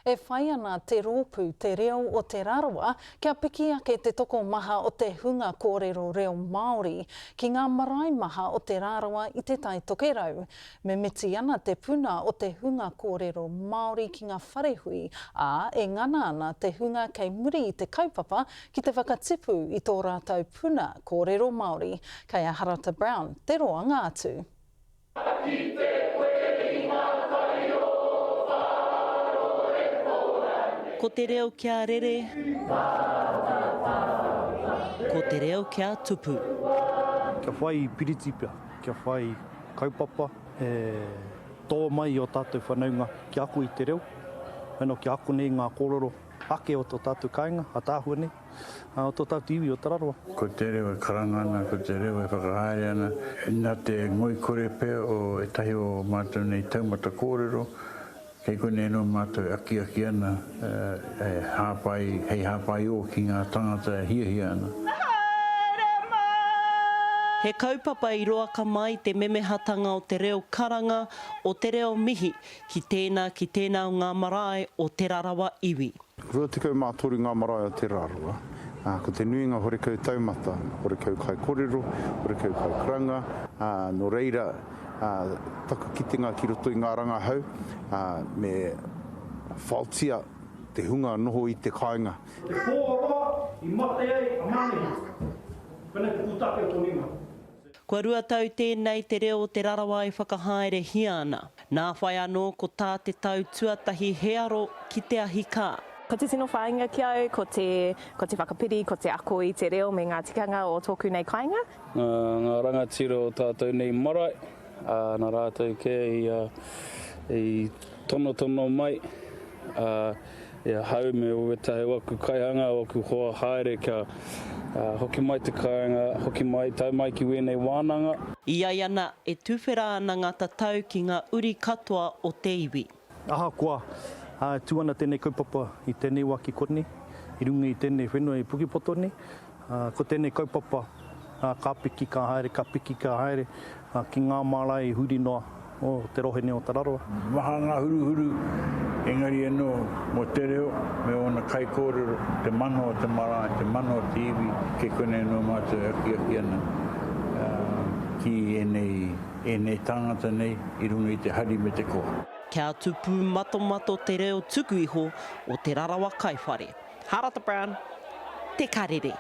e whai ana te rōpū te reo o te rarawa kia piki ake te toko maha o te hunga kōrero reo Māori ki ngā marae maha o te rarawa i te tai tokerau. Me miti ana te puna o te hunga kōrero Māori ki ngā wharehui, ā e ngana ana te hunga kei muri i te kaupapa ki te whakatipu i tō rātou puna kōrero Māori. Kei a Harata Brown, te roa ngā atu. Ko te reo kia rere, ko te reo kia tupu. Kia whai piritipia, kia whai kaupapa, tō mai o tātou whanaunga ki aku i te reo. Heno ki aku nei ngā kōrero ake o tō tātou kāinga, a tāhua nei, o tō tātou iwi o Tararoa. Ko te reo e karangana, ko te reo e whakahaere ana. Nā te ngoi kore pēr o e tahi o mātou nei taumata kōrero, kei kone no mātou aki ana, hei hāpai o ki ngā tangata hia ana. He kaupapa i roa ka mai te memehatanga o te reo karanga o te reo mihi ki tēnā o ngā marae o te rarawa iwi. Rua tikau mātori ngā marae o te rarawa. Ko te nuinga horekau taumata, horekau kai kōrero, horekau kai karanga, no reira taku kitenga ki roto i ngā ranga hau, me whaotia te hunga noho i te kāinga. Te kōroa i mate ai a mānehi, whenei te pūtake o tōninga. Kua rua tau tēnei te reo o te rarawa i whakahaere hia ana. Nā whai anō ko tā te tau tuatahi hearo ki te ahi kā. Ko te tino whāinga ki au, ko te whakapiri, ko te ako i te reo me ngā tikanga o tōku nei kāinga. Ngā rangatira o tātou nei marae, nā rātou ke i tono mai, hau me o wetahe waku kaihanga, waku hoa haere kia hoki mai te kāinga, hoki mai, tau mai ki wēnei wānanga. Iai ana e tuwhera ana ngā tatau ki ngā uri katoa o te iwi. Aha kua, tūana tēnei kaupapa i tēnei waki kone, i runga i tēnei whenua i Pukipoto nei. Ko tēnei kaupapa ka piki ka haere, ki ngā marae huri noa o te rohene o Tararoa. Maha ngā huru, engari anō mo te reo, me ona kai kōrero, te mano o te marae, te mano o te iwi, ke kone no mātou aki ana. Ki enei tangata nei, i runga i te hari me te koha. Kia tupu mato te reo tuku iho o te rarawa kaiwhare. Harata Brown, te karere.